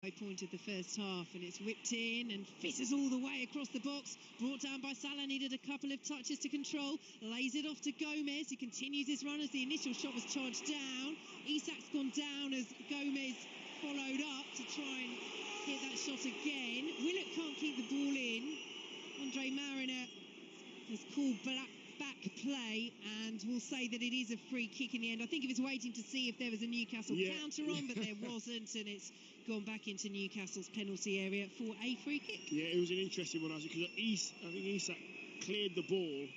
Point of the first half, and it's whipped in and fizzes all the way across the box, brought down by Salah, needed a couple of touches to control, lays it off to Gomez, who continues his run as the initial shot was charged down. Isak's gone down as Gomez followed up to try and hit that shot again. Willock can't keep the ball in. Andre Mariner has called back play, and we'll say that it is a free kick in the end. I think he was waiting to see if there was a Newcastle counter on, but there wasn't, and it's gone back into Newcastle's penalty area for a free kick. Yeah, it was an interesting one, because I think Isak cleared the ball,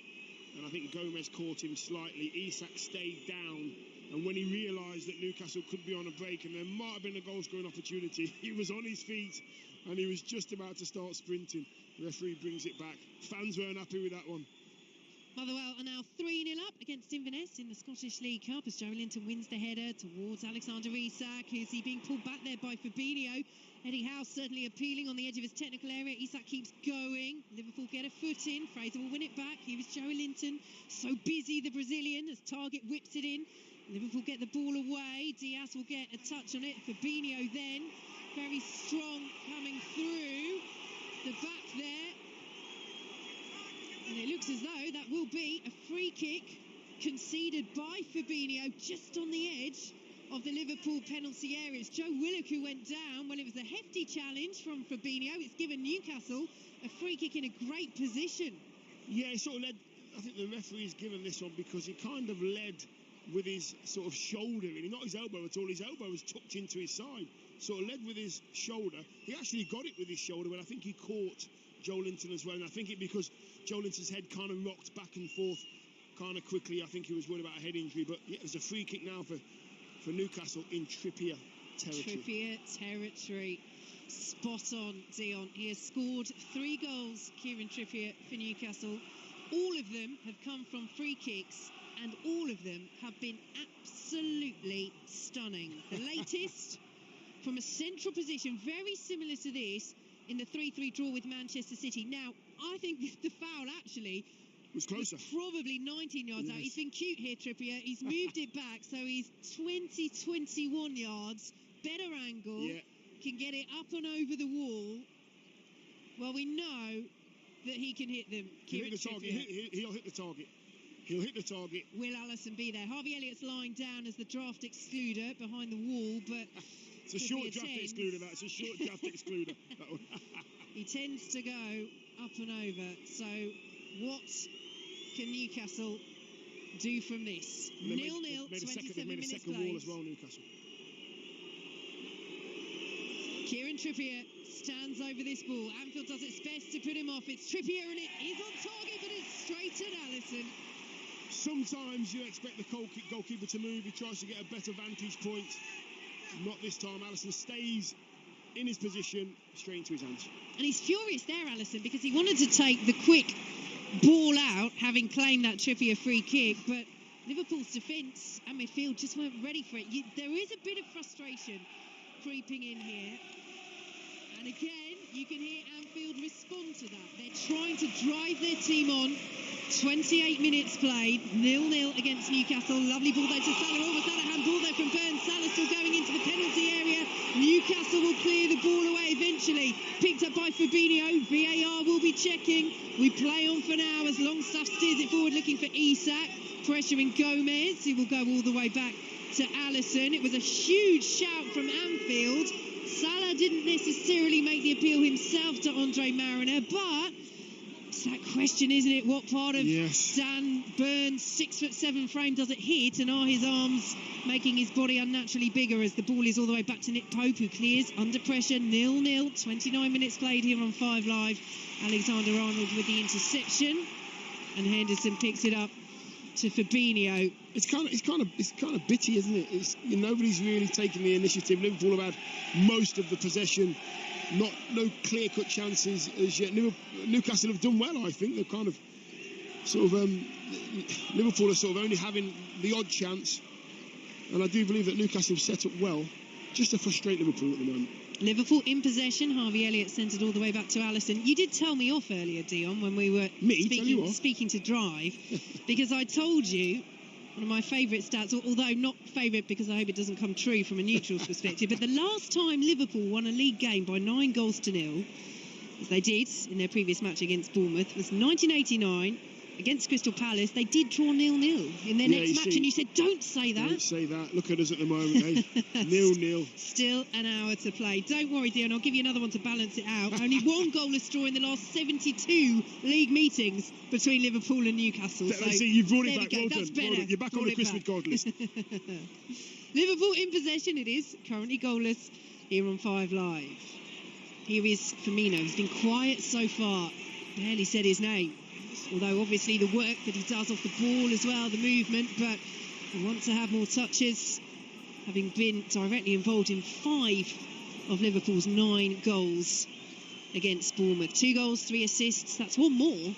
and I think Gomez caught him slightly. Isak stayed down, and when he realised that Newcastle could be on a break and there might have been a goal-scoring opportunity, he was on his feet, and he was just about to start sprinting. The referee brings it back. Fans weren't happy with that one. Motherwell are now 3-0 up against Inverness in the Scottish League Cup as Joelinton wins the header towards Alexander Isak, who's being pulled back there by Fabinho. Eddie Howe certainly appealing on the edge of his technical area. Isak keeps going. Liverpool get a foot in. Fraser will win it back. Here is Joelinton. So busy, the Brazilian, as Target whips it in. Liverpool get the ball away. Diaz will get a touch on it. Fabinho then, very strong coming through. The back there. And it looks as though that will be a free kick conceded by Fabinho just on the edge of the Liverpool penalty area. It's Joe Willock who went down. Well, it was a hefty challenge from Fabinho. It's given Newcastle a free kick in a great position. Yeah, it sort of led. I think the referee's given this one because he kind of led with his sort of shoulder, really, not his elbow at all. His elbow was tucked into his side. Sort of led with his shoulder. He actually got it with his shoulder, but I think he caught Joelinton as well, and I think it because Joelinton's head kind of rocked back and forth kind of quickly. I think he was worried about a head injury, but yeah, there's a free kick now for Newcastle in Trippier territory. Trippier territory. Spot on, Dion. He has scored 3 goals, Kieran Trippier, for Newcastle. All of them have come from free kicks, and all of them have been absolutely stunning. The latest from a central position, very similar to this, in the 3-3 draw with Manchester City. Now, I think the foul actually was closer. Probably 19 yards out. He's been cute here, Trippier. He's moved it back, so he's 21 yards, better angle, can get it up and over the wall. Well, we know that he can hit them. He'll hit the target. He'll hit the target. He'll hit the target. Will Allison be there? Harvey Elliott's lying down as the draft excluder behind the wall, but it's a short draft excluder, that. It's a short draft excluder. He tends to go up and over. So what can Newcastle do from this? 0-0, 27 minutes played. Wall as well, Newcastle. Kieran Trippier stands over this ball. Anfield does its best to put him off. It's Trippier and it is on target, but it's straight at Allison. Sometimes you expect the goalkeeper to move. He tries to get a better vantage point. Not this time. Allison stays in his position, straight into his hands. And he's furious there, Allison, because he wanted to take the quick ball out, having claimed that Trippier free kick, but Liverpool's defence and midfield just weren't ready for it. There is a bit of frustration creeping in here. And again, you can hear Anfield respond to that. They're trying to drive their team on. 28 minutes played, 0-0 against Newcastle. Lovely ball there to Salah. Almost out of hand ball there from Burns. Salah still going into the penalty area. Newcastle will clear the ball away eventually. Picked up by Fabinho. VAR will be checking. We play on for now as Longstaff steers it forward looking for Isak. Pressuring Gomez, who will go all the way back to Allison. It was a huge shout from Anfield. Salah didn't necessarily make the appeal himself to Andre Mariner, but it's that question, isn't it? What part of Dan Burns' 6'7" frame does it hit, and are his arms making his body unnaturally bigger as the ball is all the way back to Nick Pope, who clears under pressure. 0-0, 29 minutes played here on 5 Live. Alexander Arnold with the interception, and Henderson picks it up to Fabinho. It's kind of bitty, isn't it? Nobody's really taken the initiative. Liverpool have had most of the possession. No clear-cut chances as yet. Newcastle have done well, I think. They're kind of Liverpool are sort of only having the odd chance, and I do believe that Newcastle have set up well, just to frustrate Liverpool at the moment. Liverpool in possession. Harvey Elliott sent it all the way back to Allison. You did tell me off earlier, Dion, when we were speaking to Drive, because I told you one of my favourite stats, although not favourite because I hope it doesn't come true from a neutral's perspective, but the last time Liverpool won a league game by 9-0, as they did in their previous match against Bournemouth, was 1989 against Crystal Palace. They did draw 0-0 in their next match, and you said, don't say that. Don't say that. Look at us at the moment, eh? 0-0. Still an hour to play. Don't worry, Dion, I'll give you another one to balance it out. Only one goalless draw in the last 72 league meetings between Liverpool and Newcastle. So see, you've brought it back. Well That's done. better. You're back on the Christmas God list. Liverpool in possession, it is. Currently goalless here on 5 Live. Here is Firmino. He's been quiet so far. Barely said his name. Although obviously the work that he does off the ball as well, the movement, but he wants to have more touches, having been directly involved in 5 of Liverpool's 9 goals against Bournemouth. 2 goals, 3 assists, that's one more than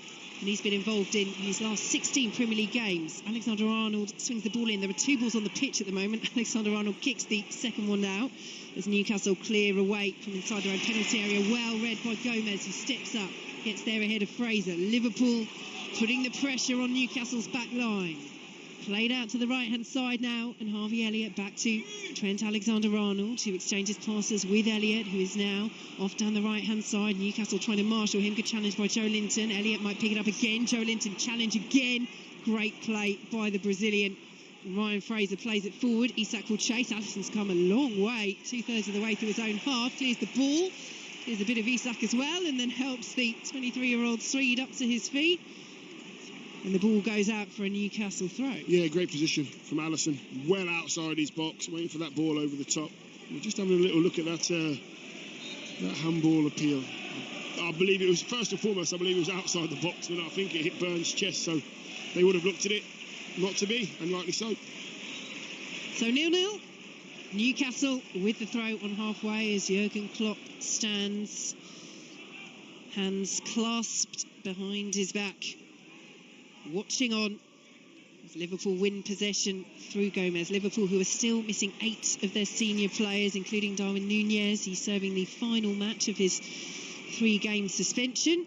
he's been involved in his last 16 Premier League games. Alexander-Arnold swings the ball in. There are 2 balls on the pitch at the moment. Alexander-Arnold kicks the second one out as Newcastle clear away from inside their own penalty area. Well read by Gomez, who steps up, gets there ahead of Fraser. Liverpool putting the pressure on Newcastle's back line. Played out to the right-hand side now, and Harvey Elliott back to Trent Alexander-Arnold, who exchanges passes with Elliott, who is now off down the right-hand side. Newcastle trying to marshal him. Good challenge by Joe Linton. Elliott might pick it up again. Joe Linton challenge again. Great play by the Brazilian. Ryan Fraser plays it forward. Isak will chase. Alisson's come a long way, 2/3 of the way through his own half. Clears the ball. There's a bit of Isak as well, and then helps the 23-year-old Swede up to his feet. And the ball goes out for a Newcastle throw. Yeah, great position from Alisson. Well outside his box, waiting for that ball over the top. We're just having a little look at that handball appeal. I believe it was, first and foremost, I believe it was outside the box, but I think it hit Burns' chest, so they would have looked at it not to be, and rightly so. So 0-0. Newcastle with the throw on halfway as Jurgen Klopp stands, hands clasped behind his back, watching on as Liverpool win possession through Gomez. Liverpool, who are still missing 8 of their senior players, including Darwin Núñez. He's serving the final match of his 3-game suspension.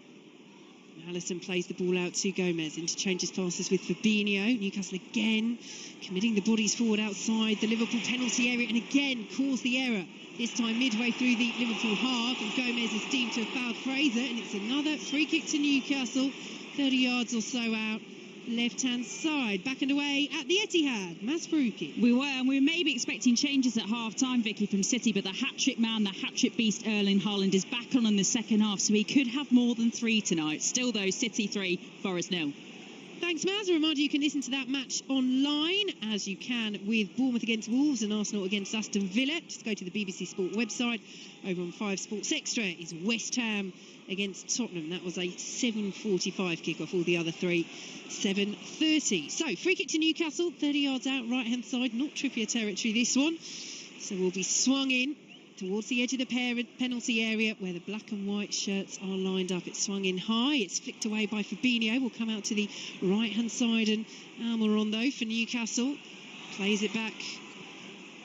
Alisson plays the ball out to Gomez, interchanges passes with Fabinho. Newcastle again committing the bodies forward outside the Liverpool penalty area, and again cause the error, this time midway through the Liverpool half, and Gomez is deemed to have fouled Fraser, and it's another free kick to Newcastle, 30 yards or so out, left-hand side, back and away at the Etihad. Mazbarouki. We were, and we may be expecting changes at half-time, Vicky, from City, but the hat-trick man, the hat-trick beast, Erling Haaland, is back on in the second half, so he could have more than 3 tonight. Still, though, City 3, Forest 0. Thanks, Maz. A reminder, you can listen to that match online, as you can with Bournemouth against Wolves and Arsenal against Aston Villa. Just go to the BBC Sport website. Over on 5 Sports Extra is West Ham against Tottenham. That was a 7:45 kickoff. All the other 3, 7:30. So, free kick to Newcastle, 30 yards out, right-hand side. Not Trippier territory, this one. So, we'll be swung in towards the edge of the penalty area where the black and white shirts are lined up. It's swung in high. It's flicked away by Fabinho. Will come out to the right-hand side, and Almirondo for Newcastle plays it back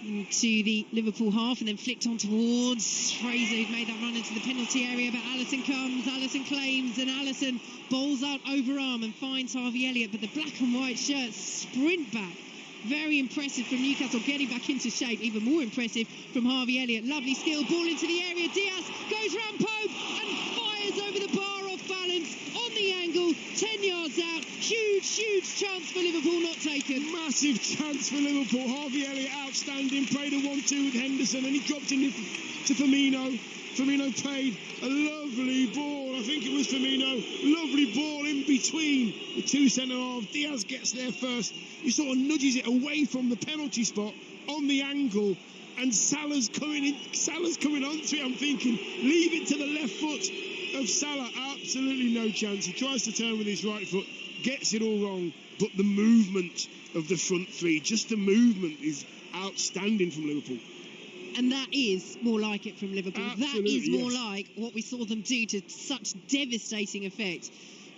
into the Liverpool half and then flicked on towards Fraser, who'd made that run into the penalty area, but Alisson comes, Alisson claims, and Alisson bowls out overarm and finds Harvey Elliott, but the black and white shirts sprint back. Very impressive from Newcastle, getting back into shape. Even more impressive from Harvey Elliott. Lovely skill, ball into the area. Diaz goes round Pope and fires over the bar off balance on the angle. 10 yards out. Huge chance for Liverpool, not taken. Massive chance for Liverpool. Harvey Elliott outstanding. Played a 1-2 with Henderson, and he dropped in to Firmino. Firmino played a lovely ball. I think it was Firmino. Lovely ball in between the 2 centre-halves. Diaz gets there first. He sort of nudges it away from the penalty spot on the angle, and Salah's coming onto it. I'm thinking, leave it to the left foot of Salah. Absolutely no chance. He tries to turn with his right foot, gets it all wrong, but the movement of the front 3, just the movement, is outstanding from Liverpool. And that is more like it from Liverpool. Absolutely, that is more yes. like what we saw them do to such devastating effect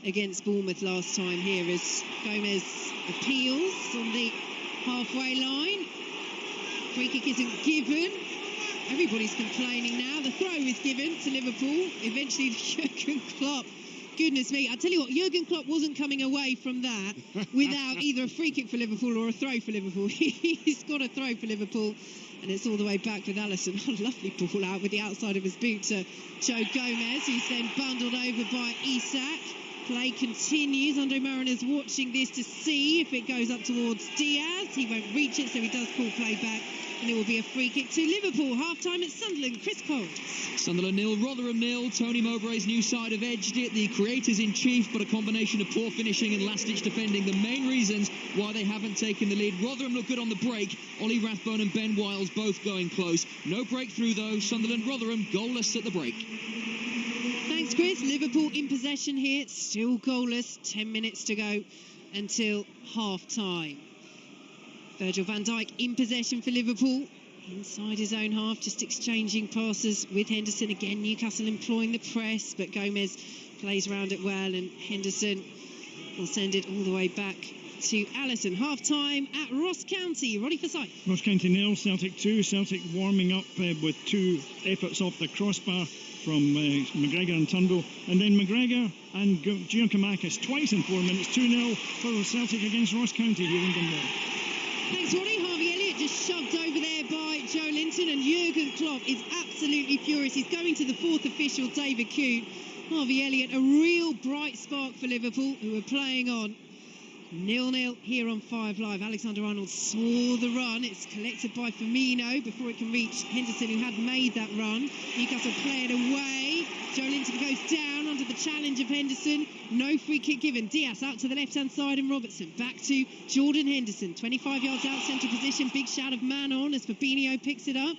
against Bournemouth last time here, as Gomez appeals on the halfway line. Free kick isn't given. Everybody's complaining now. The throw is given to Liverpool. Eventually, Jurgen Klopp Goodness me. I tell you what, Jurgen Klopp wasn't coming away from that without either a free kick for Liverpool or a throw for Liverpool. He's got a throw for Liverpool, and it's all the way back with Alisson. A lovely ball out with the outside of his boot to Joe Gomez, who's then bundled over by Isak. Play continues. Andre Mariner's watching this to see if it goes up towards Diaz. He won't reach it, so he does call play back. And it will be a free kick to Liverpool. Half-time at Sunderland. Chris Coles. Sunderland 0, Rotherham 0. Tony Mowbray's new side have edged it. The creators-in-chief, but a combination of poor finishing and last-ditch defending. The main reasons why they haven't taken the lead. Rotherham look good on the break. Ollie Rathbone and Ben Wiles both going close. No breakthrough, though. Sunderland, Rotherham, goalless at the break. Thanks, Chris. Liverpool in possession here. Still goalless. 10 minutes to go until half-time. Virgil van Dijk in possession for Liverpool. Inside his own half, just exchanging passes with Henderson. Again, Newcastle employing the press, but Gomez plays around it well, and Henderson will send it all the way back to Alisson. Half-time at Ross County. Roddy Forsyth. Ross County 0, Celtic 2. Celtic warming up with 2 efforts off the crossbar from McGregor and Turnbull. And then McGregor and Giacomakis twice in 4 minutes. 2-0 for Celtic against Ross County here in Dundee. Thanks, Roddy. Harvey Elliott just shoved over there by Joe Linton, and Jurgen Klopp is absolutely furious. He's going to the 4th official, David Kuhn. Harvey Elliott, a real bright spark for Liverpool, who are playing on 0-0 here on 5 Live. Alexander-Arnold saw the run. It's collected by Firmino before it can reach Henderson, who had made that run. Newcastle play it away. Joe Linton goes down under the challenge of Henderson. No free kick given. Diaz out to the left-hand side, and Robertson back to Jordan Henderson. 25 yards out, central position. Big shout of man on as Fabinho picks it up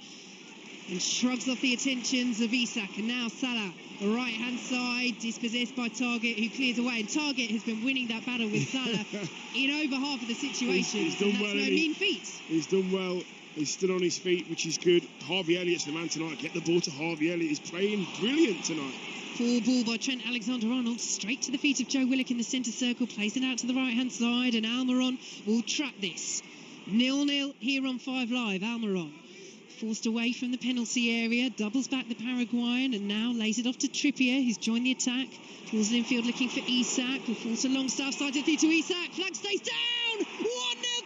and shrugs off the attentions of Isak. And now Salah, the right-hand side, dispossessed by Target, who clears away. And Target has been winning that battle with Salah in over half of the situations. He's done that's well. no mean feat. He's done well. He's stood on his feet, which is good. Harvey Elliott's the man tonight. Get the ball to Harvey Elliott. He's playing brilliant tonight. Poor ball by Trent Alexander-Arnold, straight to the feet of Joe Willock in the centre circle, plays it out to the right-hand side, and Almiron will trap this. 0-0 here on 5 Live. Almiron forced away from the penalty area, doubles back the Paraguayan, and now lays it off to Trippier, who's joined the attack. Towards the infield looking for Isak, who falls to Longstaff, side to Isak. Flag stays down! 1-0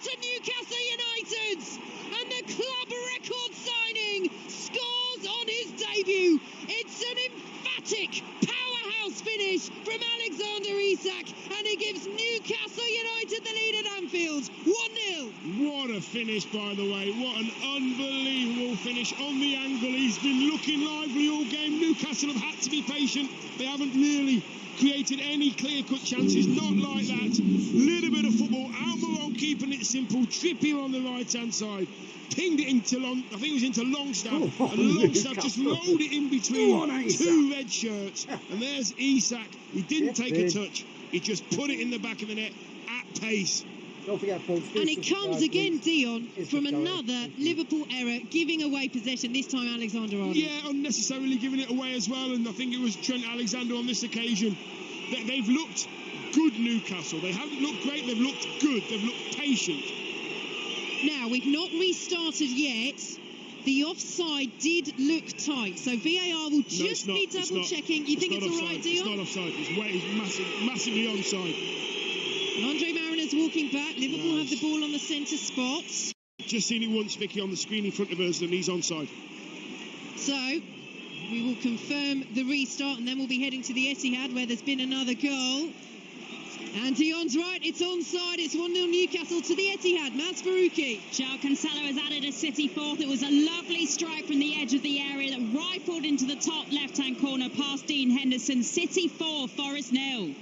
to Newcastle United! And the club record signing scores on his debut. It's an emphatic powerhouse finish from Alexander Isak, and he gives Newcastle United the lead at Anfield. 1-0. What a finish, by the way. What an unbelievable finish on the angle. He's been looking lively all game. Newcastle have had to be patient. They haven't really created any clear-cut chances. Not like that. Little bit of football. Almiron keeping it simple. Trippier on the right-hand side. Pinged it into I think it was into Longstaff. And Longstaff just rolled it in between 2 red shirts. And there's Isak. He didn't take a touch. He just put it in the back of the net at pace. Don't forget, folks, and it comes again, Dion, from another Liverpool error, giving away possession, this time Alexander-Arnold. Yeah, unnecessarily giving it away as well, and I think it was Trent Alexander on this occasion. They've looked good, Newcastle. They haven't looked great, they've looked good, they've looked patient. Now, we've not restarted yet. The offside did look tight, so VAR will just be double-checking. You think it's all right, Dion? It's not offside, it's massively onside. Andre Mariner's walking back. Liverpool have the ball on the centre spot. Just seen it once, Vicky, on the screen in front of us, and he's onside. So, we will confirm the restart, and then we'll be heading to the Etihad, where there's been another goal. And Dion's right, it's onside. It's 1-0 Newcastle to the Etihad. Maz Faruqi. João Cancelo has added a City fourth. It was a lovely strike from the edge of the area that rifled into the top left-hand corner past Dean Henderson. City 4, Forest 0.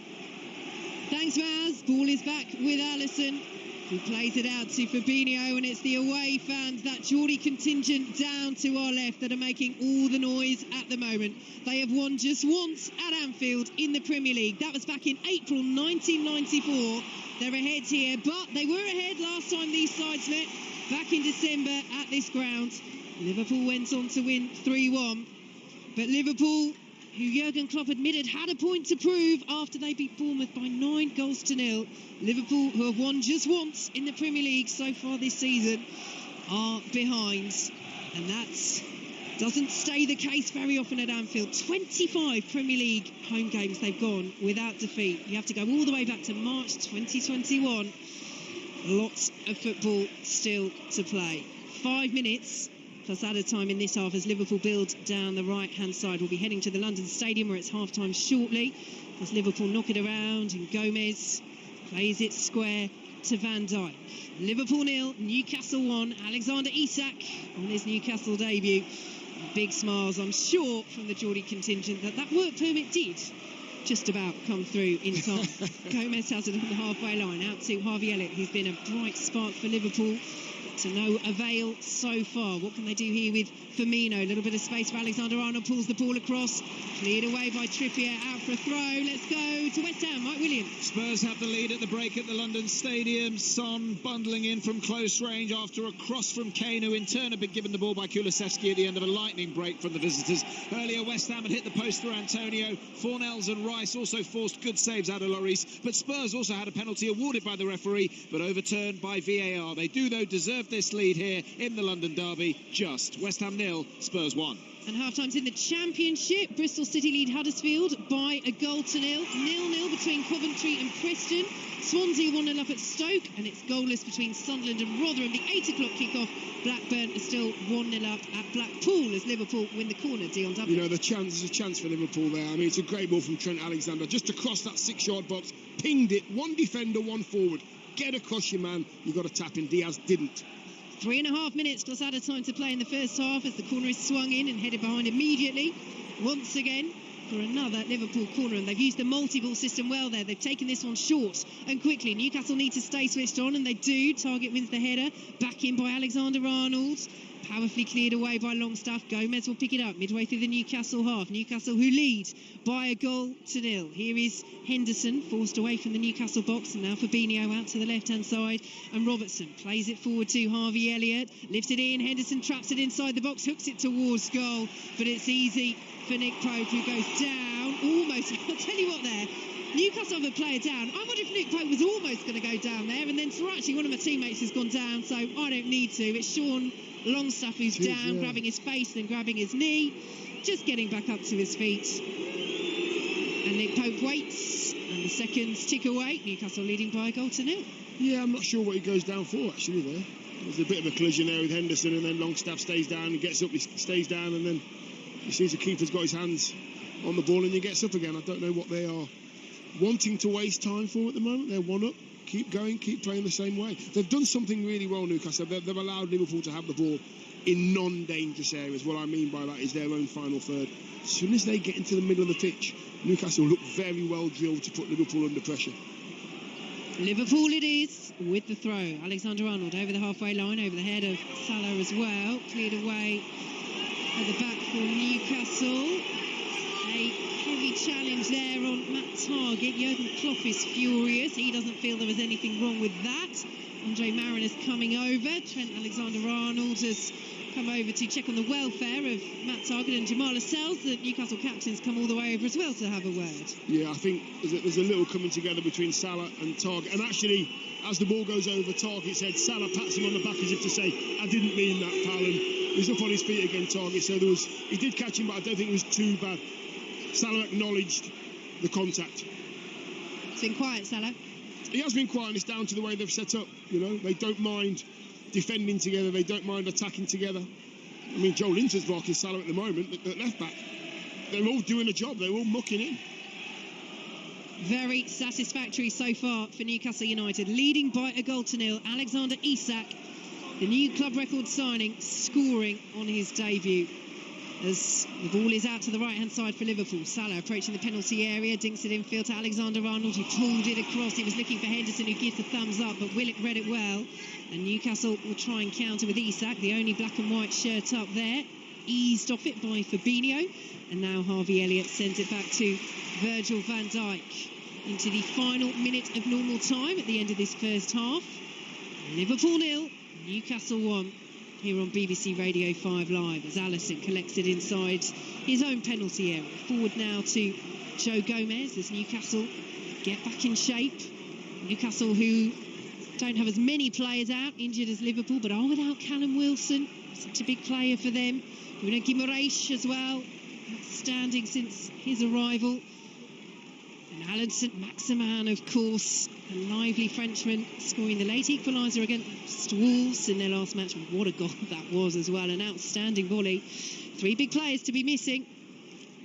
Thanks, Maz. Ball is back with Alisson, who plays it out to Fabinho, and it's the away fans, that Geordie contingent down to our left, that are making all the noise at the moment. They have won just once at Anfield in the Premier League. That was back in April 1994. They're ahead here, but they were ahead last time these sides met, back in December at this ground. Liverpool went on to win 3-1, but Liverpool, who Jurgen Klopp admitted had a point to prove after they beat Bournemouth by 9-0. Liverpool, who have won just once in the Premier League so far this season, are behind. And that's Doesn't stay the case very often at Anfield. 25 Premier League home games they've gone without defeat. You have to go all the way back to March 2021. Lots of football still to play. 5 minutes plus added time in this half as Liverpool build down the right-hand side. We'll be heading to the London Stadium where it's half-time shortly as Liverpool knock it around and Gomez plays it square to Van Dijk. Liverpool 0, Newcastle 1. Alexander Isak on his Newcastle debut. Big smiles, I'm sure, from the Geordie contingent that work permit did just about come through in time. Gomez has it on the halfway line, out to Harvey Elliott, who's been a bright spark for Liverpool. To no avail so far. What can they do here with Firmino? A little bit of space for Alexander-Arnold, pulls the ball across, cleared away by Trippier, out for a throw. Let's go to West Ham. Mike Williams. Spurs have the lead at the break at the London Stadium. Son bundling in from close range after a cross from Kane, who in turn had been given the ball by Kulusevski at the end of a lightning break from the visitors. Earlier, West Ham had hit the post through Antonio. Fornells and Rice also forced good saves out of Lloris, but Spurs also had a penalty awarded by the referee, but overturned by VAR. They do, though, deserve this lead here in the London derby. Just West Ham 0, Spurs 1. And half-time's in the Championship. Bristol City lead Huddersfield by a goal to 0. 0-0 between Coventry and Preston. Swansea 1-0 up at Stoke, and it's goalless between Sunderland and Rotherham. The 8 o'clock kick-off. Blackburn is still 1-0 up at Blackpool as Liverpool win the corner. Dion Dublin. You know, there's a chance for Liverpool there. I mean, it's a great ball from Trent Alexander just across that 6-yard box. Pinged it. One defender, one forward. Get across your man. You've got to tap in. Diaz didn't. 3.5 minutes plus added time to play in the first half as the corner is swung in and headed behind immediately once again for another Liverpool corner, and they've used the multi-ball system well there. They've taken this one short and quickly. Newcastle need to stay switched on, and they do. Target wins the header, back in by Alexander-Arnold, powerfully cleared away by Longstaff. Gomez will pick it up midway through the Newcastle half. Newcastle who lead by a goal to 0. Here is Henderson forced away from the Newcastle box, and now Fabinho out to the left-hand side, and Robertson plays it forward to Harvey Elliott, lifts it in. Henderson traps it inside the box, hooks it towards goal, but it's easy for Nick Pope, who goes down almost. I'll tell you what, there Newcastle have a player down. I wonder if Nick Pope was almost going to go down there, and then actually one of my teammates has gone down, so I don't need to. It's Sean Longstaff who's down, grabbing his face, then grabbing his knee, just getting back up to his feet. And Nick Pope waits, and the seconds tick away. Newcastle leading by a goal to 0. Yeah, I'm not sure what he goes down for, actually, there. There's a bit of a collision there with Henderson, and then Longstaff stays down and gets up, he stays down, and then he sees the keeper's got his hands on the ball and he gets up again. I don't know what they are wanting to waste time for at the moment. They're one up. Keep going, keep playing the same way. They've done something really well, Newcastle. They've allowed Liverpool to have the ball in non-dangerous areas. What I mean by that is their own final third. As soon as they get into the middle of the pitch, Newcastle look very well drilled to put Liverpool under pressure. Liverpool it is with the throw. Alexander-Arnold over the halfway line, over the head of Salah as well. Cleared away at the back for Newcastle. A heavy challenge there on Matt Targett. Jurgen Klopp is furious. He doesn't feel there was anything wrong with that. Andre Mariner's coming over. Trent Alexander-Arnold has come over to check on the welfare of Matt Targett, and Jamal Lascelles, the Newcastle captain's come all the way over as well to have a word. Yeah, I think there's a little coming together between Salah and Targett. And actually, as the ball goes over, Targett said, Salah pats him on the back as if to say, I didn't mean that, pal. And he's up on his feet again, Targett. So he did catch him, but I don't think it was too bad. Salah acknowledged the contact. It's been quiet, Salah. He has been quiet, and it's down to the way they've set up. You know, they don't mind defending together, they don't mind attacking together. I mean, Joe Linton's blocking Salah at the moment at left back. They're all doing a job, they're all mucking in. Very satisfactory so far for Newcastle United, leading by a goal to 0. Alexander Isak, the new club record signing, scoring on his debut. As the ball is out to the right-hand side for Liverpool. Salah approaching the penalty area, dinks it infield to Alexander-Arnold, who pulled it across. He was looking for Henderson, who gives the thumbs up, but Willett read it well. And Newcastle will try and counter with Isak, the only black and white shirt up there. Eased off it by Fabinho. And now Harvey Elliott sends it back to Virgil van Dijk. Into the final minute of normal time at the end of this first half. Liverpool 0, Newcastle 1. Here on BBC Radio 5 Live as Alisson collects it inside his own penalty area. Forward now to Joe Gomez as Newcastle get back in shape. Newcastle, who don't have as many players out injured as Liverpool, but are without Callum Wilson. such a big player for them. Bruno Guimaraes as well, outstanding since his arrival. And Alan Saint-Maximin, of course, a lively Frenchman, scoring the late equaliser against Wolves in their last match. What a goal that was as well, an outstanding volley. 3 big players to be missing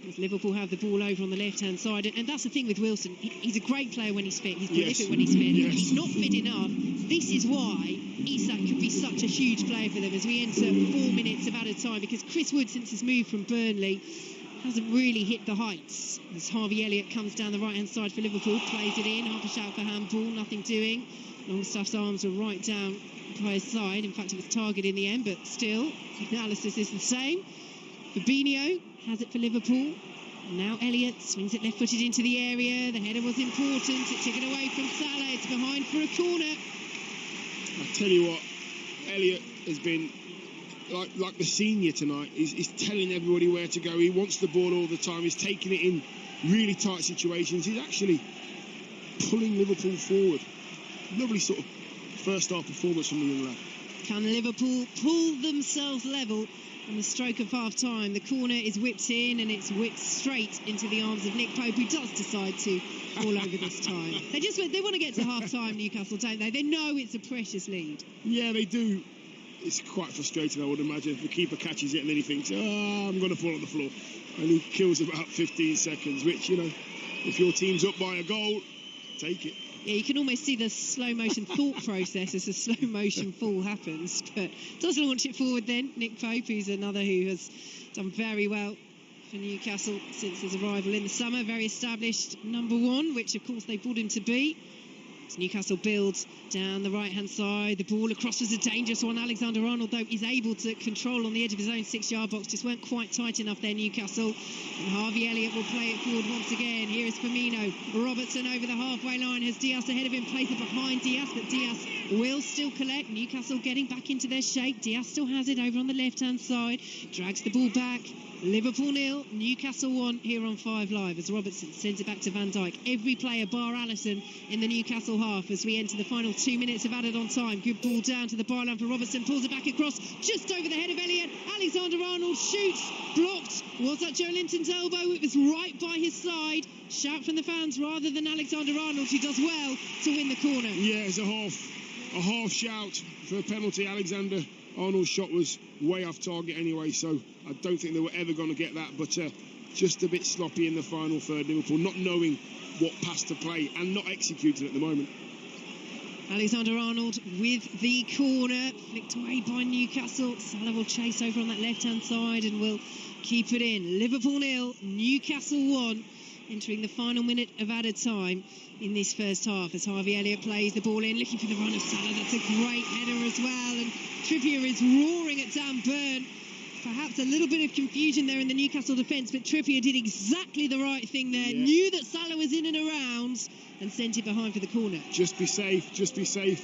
as Liverpool have the ball over on the left-hand side. And that's the thing with Wilson. He's a great player when he's fit. He's prolific when he's fit. Yes. He's not fit enough. This is why Isak could be such a huge player for them as we enter 4 minutes of added time, because Chris Wood, since his move from Burnley, hasn't really hit the heights. As Harvey Elliott comes down the right-hand side for Liverpool, plays it in, half a shout for handball, nothing doing. Longstaff's arms were right down by his side. In fact, it was target in the end, but still, analysis is the same. Fabinho has it for Liverpool. Now Elliott swings it left-footed into the area. The header was important. It took it away from Salah. It's behind for a corner. I tell you what, Elliott has been like the senior tonight. He's telling everybody where to go. He wants the ball all the time. He's taking it in really tight situations. He's actually pulling Liverpool forward. Lovely sort of first half performance from the young lad. Can Liverpool pull themselves level on the stroke of half-time? The corner is whipped in, and it's whipped straight into the arms of Nick Pope, who does decide to fall over this time. They want to get to half-time, Newcastle, don't they? They know it's a precious lead. Yeah, they do. It's quite frustrating, I would imagine. The keeper catches it and then he thinks, I'm going to fall on the floor. And he kills about 15 seconds, which, if your team's up by a goal, take it. Yeah, you can almost see the slow-motion thought process as the slow-motion fall happens. But does launch it forward then. Nick Pope, who's another who has done very well for Newcastle since his arrival in the summer. Very established number 1, which, of course, they brought him to be. As Newcastle builds down the right-hand side, the ball across was a dangerous one. Alexander-Arnold, though, is able to control on the edge of his own 6-yard box. Just weren't quite tight enough there, Newcastle. And Harvey Elliott will play it forward once again. Here is Firmino. Robertson over the halfway line. Has Diaz ahead of him. Plays it behind Diaz, but Diaz will still collect. Newcastle getting back into their shape. Diaz still has it over on the left-hand side. Drags the ball back. Liverpool 0, Newcastle 1 here on 5 Live as Robertson sends it back to Van Dijk. Every player bar Alisson in the Newcastle half as we enter the final 2 minutes of added on time. Good ball down to the byline for Robertson, pulls it back across just over the head of Elliott. Alexander-Arnold shoots, blocked. Was that Joe Linton's elbow? It was right by his side. Shout from the fans rather than Alexander-Arnold, who does well to win the corner. Yeah, it's a half shout for a penalty. Alexander-Arnold's shot was way off target anyway, so I don't think they were ever going to get that, but just a bit sloppy in the final third. Liverpool not knowing what pass to play and not executing at the moment. Alexander-Arnold with the corner, flicked away by Newcastle. Salah will chase over on that left-hand side and will keep it in. Liverpool 0, Newcastle 1, entering the final minute of added time in this first half as Harvey Elliott plays the ball in, looking for the run of Salah. That's a great header as well, and Trippier is roaring at Dan Burn. Perhaps a little bit of confusion there in the Newcastle defence, but Trippier did exactly the right thing there. Yeah. Knew that Salah was in and around and sent it behind for the corner. Just be safe, just be safe.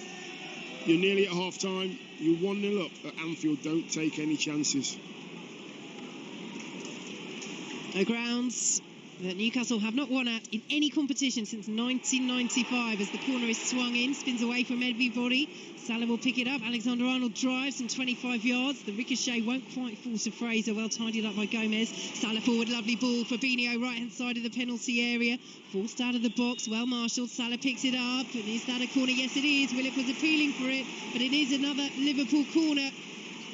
You're nearly at half-time. You're 1-0 up at Anfield. Don't take any chances. No grounds that Newcastle have not won at in any competition since 1995 as the corner is swung in, spins away from everybody. Salah will pick it up. Alexander-Arnold drives in 25 yards. The ricochet won't quite fall to Fraser. Well tidied up by Gomez. Salah forward, lovely ball. Fabinho, right-hand side of the penalty area. Forced out of the box, well marshalled. Salah picks it up. And is that a corner? Yes, it is. Willock was appealing for it, but it is another Liverpool corner.